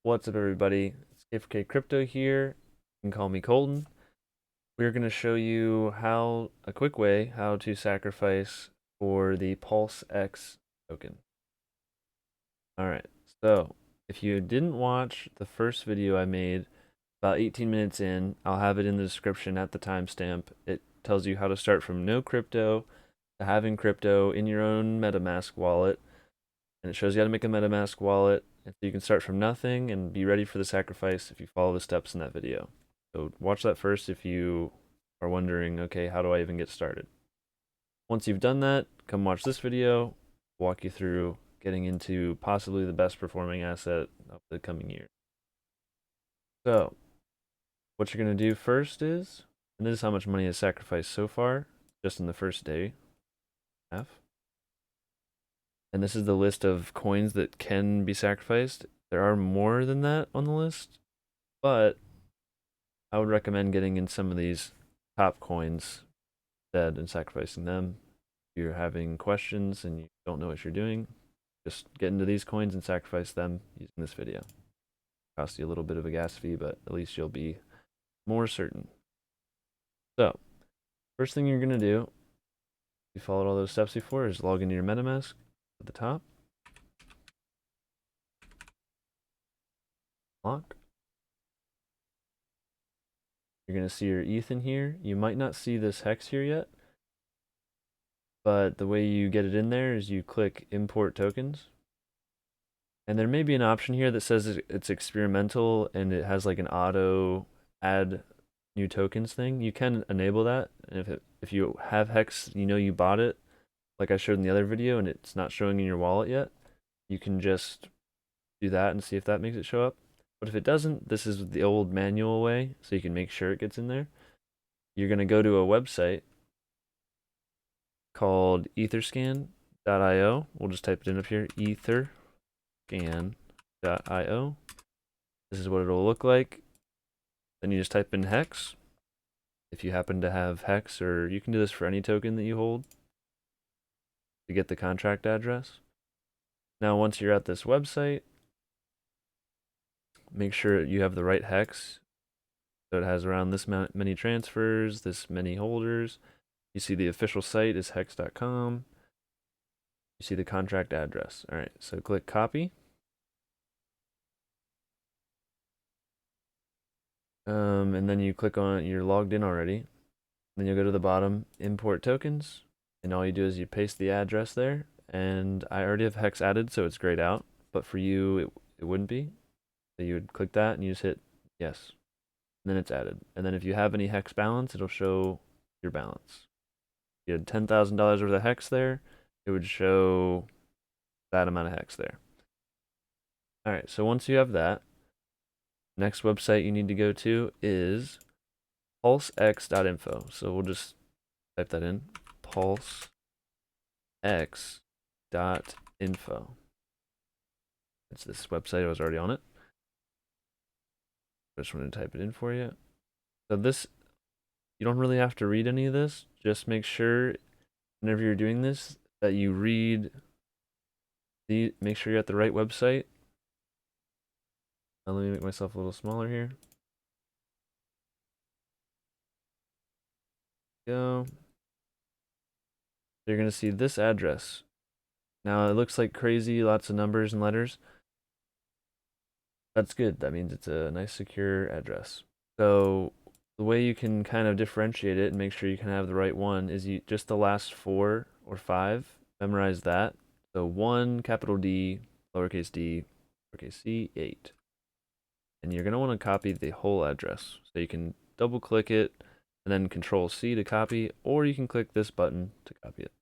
What's up, everybody? It's K4K Crypto here. You can call me Colton. We're going to show you a quick way how to sacrifice for the Pulsex token. Alright, so if you didn't watch the first video I made about 18 minutes in, I'll have it in the description at the timestamp. It tells you how to start from no crypto to having crypto in your own MetaMask wallet, and it shows you how to make a MetaMask wallet, and so you can start from nothing and be ready for the sacrifice if you follow the steps in that video. So watch that first if you are wondering, okay, how do I even get started? Once you've done that, come watch this video, walk you through getting into possibly the best performing asset of the coming year. So what you're going to do first is, and this is how much money is sacrificed so far, just in the first day, half. And this is the list of coins that can be sacrificed. There are more than that on the list, but I would recommend getting in some of these top coins instead and sacrificing them. If you're having questions and you don't know what you're doing, just get into these coins and sacrifice them using this video. Cost you a little bit of a gas fee, but at least you'll be more certain. So, first thing you're going to do, if you followed all those steps before, is log into your MetaMask at the top. Lock. You're going to see your ETH in here. You might not see this hex here yet, but the way you get it in there is you click import tokens. And there may be an option here that says it's experimental and it has like an auto add new tokens thing. You can enable that. And if you have hex, you know you bought it, like I showed in the other video, and it's not showing in your wallet yet, you can just do that and see if that makes it show up. But if it doesn't, this is the old manual way, so you can make sure it gets in there. You're going to go to a website called etherscan.io. We'll just type it in up here, etherscan.io. This is what it'll look like. Then you just type in hex. If you happen to have hex, or you can do this for any token that you hold to get the contract address. Now, once you're at this website, make sure you have the right hex. So it has around this many transfers, this many holders. You see the official site is hex.com. You see the contract address. All right, so click copy. And then you click on, you're logged in already. Then you'll go to the bottom, import tokens. And all you do is you paste the address there. And I already have hex added, so it's grayed out. But for you, it wouldn't be. So you would click that and you just hit yes. And then it's added. And then if you have any hex balance, it'll show your balance. If you had $10,000 worth of hex there, it would show that amount of hex there. All right, so once you have that, next website you need to go to is pulsex.info. So we'll just type that in, pulsex.info. It's this website, I was already on it. I just wanted to type it in for you. So this, you don't really have to read any of this. Just make sure whenever you're doing this that you read make sure you're at the right website. Let me make myself a little smaller here. Go. You're going to see this address. Now it looks like crazy, lots of numbers and letters. That's good. That means it's a nice secure address. So the way you can kind of differentiate it and make sure you can have the right one is you just the last 4 or 5, memorize that. So 1, capital D, lowercase c, 8. And you're going to want to copy the whole address. So you can double click it and then Control C to copy, or you can click this button to copy it.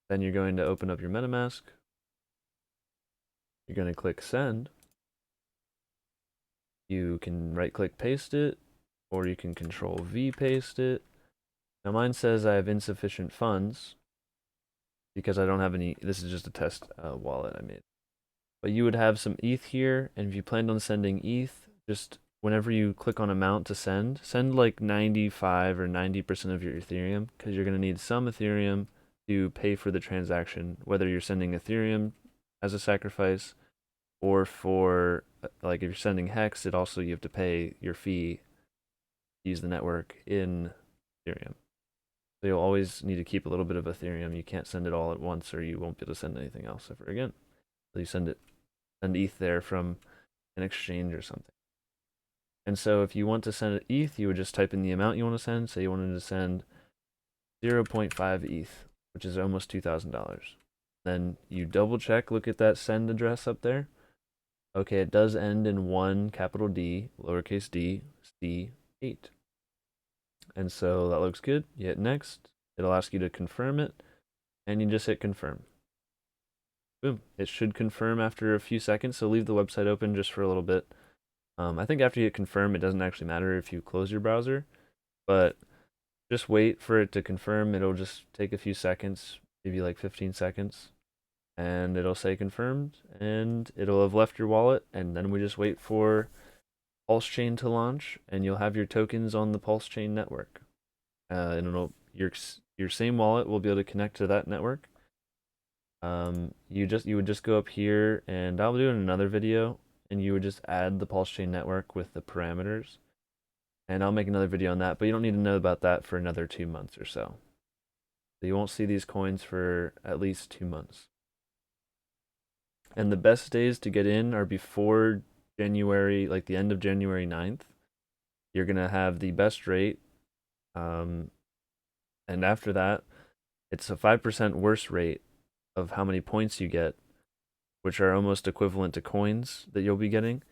Then you're going to open up your MetaMask. You're going to click send. You can right click paste it, or you can Control V paste it. Now mine says I have insufficient funds because I don't have any, this is just a test wallet I made. But you would have some ETH here, and if you planned on sending ETH, just whenever you click on amount to send like 95 or 90% of your Ethereum, because you're going to need some Ethereum to pay for the transaction, whether you're sending Ethereum as a sacrifice or for like if you're sending hex, it also you have to pay your fee to use the network in Ethereum. So you'll always need to keep a little bit of Ethereum. You can't send it all at once, or you won't be able to send anything else ever again. So you send ETH there from an exchange or something. And so if you want to send ETH, you would just type in the amount you want to send. Say you wanted to send 0.5 ETH, which is almost $2,000. Then you double check, look at that send address up there. Okay, it does end in 1 capital D, lowercase d, C8. And so that looks good. You hit next. It'll ask you to confirm it, and you just hit confirm. Boom. It should confirm after a few seconds, so leave the website open just for a little bit. I think after you hit confirm, it doesn't actually matter if you close your browser, but just wait for it to confirm. It'll just take a few seconds, maybe like 15 seconds, and it'll say confirmed, and it'll have left your wallet, and then we just wait for Pulsechain to launch, and you'll have your tokens on the Pulsechain network. And your same wallet will be able to connect to that network. You would just go up here, and I'll do it in another video, and you would just add the Pulsechain network with the parameters. And I'll make another video on that, but you don't need to know about that for another 2 months or so. So you won't see these coins for at least 2 months. And the best days to get in are before January, like the end of January 9th. You're going to have the best rate. And after that, it's a 5% worse rate of how many points you get, which are almost equivalent to coins that you'll be getting.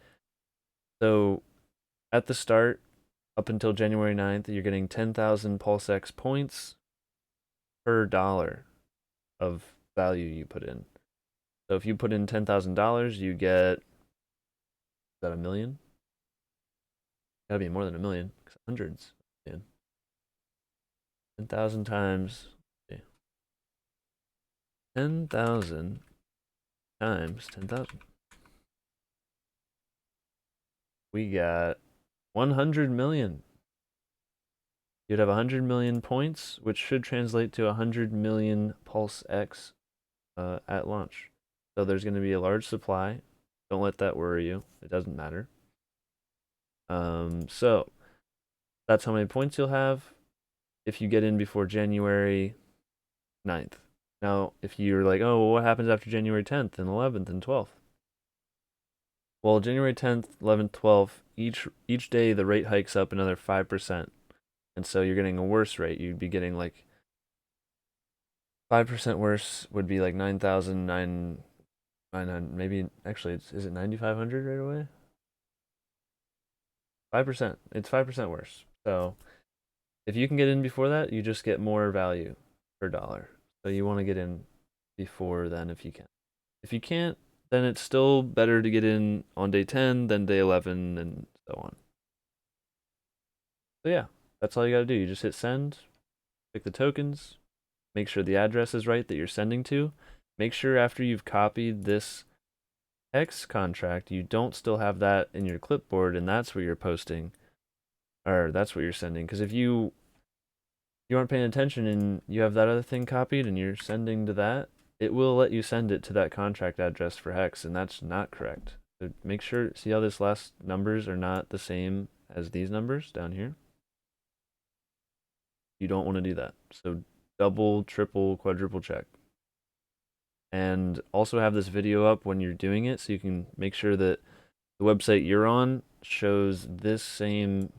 So at the start, up until January 9th, you're getting 10,000 Pulsex points per dollar of value you put in. So if you put in $10,000, you get, is that a million? Gotta be more than a million, hundreds. Man. 10,000 times, 10,000 times 10,000. We got 100 million. You'd have 100 million points, which should translate to 100 million Pulsex at launch. So there's going to be a large supply. Don't let that worry you. It doesn't matter. So that's how many points you'll have if you get in before January 9th. Now, if you're like, oh, well, what happens after January 10th and 11th and 12th? Well, January 10th, 11th, 12th, each day the rate hikes up another 5%. And so you're getting a worse rate. You'd be getting like 5% worse would be like 9,900, maybe actually is it 9,500 right away? 5%. It's 5% worse. So if you can get in before that, you just get more value per dollar. So you want to get in before then if you can. If you can't, then it's still better to get in on day 10 than day 11 and so on. So yeah, that's all you got to do. You just hit send, pick the tokens, make sure the address is right that you're sending to. Make sure after you've copied this hex contract, you don't still have that in your clipboard, and that's what you're posting, or that's what you're sending. Because if you aren't paying attention and you have that other thing copied and you're sending to that, it will let you send it to that contract address for hex, and that's not correct. So make sure, see how this last numbers are not the same as these numbers down here? You don't want to do that. So double, triple, quadruple check. And also have this video up when you're doing it so you can make sure that the website you're on shows this same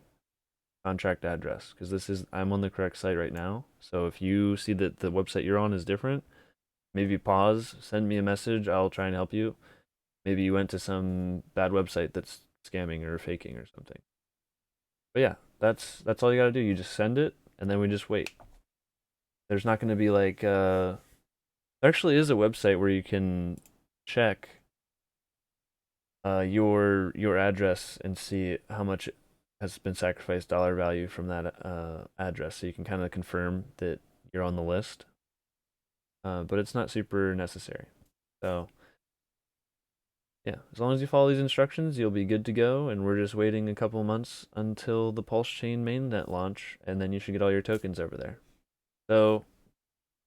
contract address, because I'm on the correct site right now. So if you see that the website you're on is different, maybe pause, send me a message, I'll try and help you. Maybe you went to some bad website that's scamming or faking or something. But yeah, that's all you gotta do. You just send it, and then we just wait. There's not gonna be like there actually is a website where you can check your address and see how much has been sacrificed dollar value from that address, so you can kind of confirm that you're on the list. But it's not super necessary. So yeah, as long as you follow these instructions, you'll be good to go. And we're just waiting a couple months until the Pulsechain mainnet launch, and then you should get all your tokens over there. So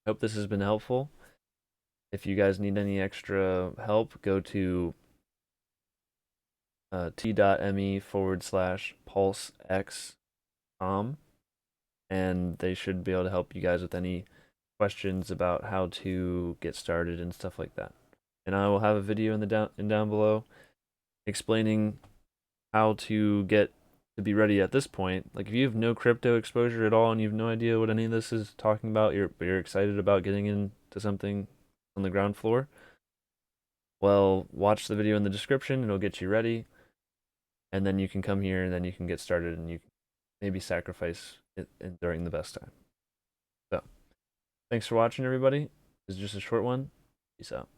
hope this has been helpful. If you guys need any extra help, go to t.me/pulsex.com, and they should be able to help you guys with any questions about how to get started and stuff like that. And I will have a video in the down below explaining how to get to be ready at this point. Like if you have no crypto exposure at all and you have no idea what any of this is talking about, you're excited about getting into something on the ground floor, well, watch the video in the description. It'll get you ready, and then you can come here and then you can get started and you can maybe sacrifice it during the best time. So, thanks for watching, everybody. This is just a short one. Peace out.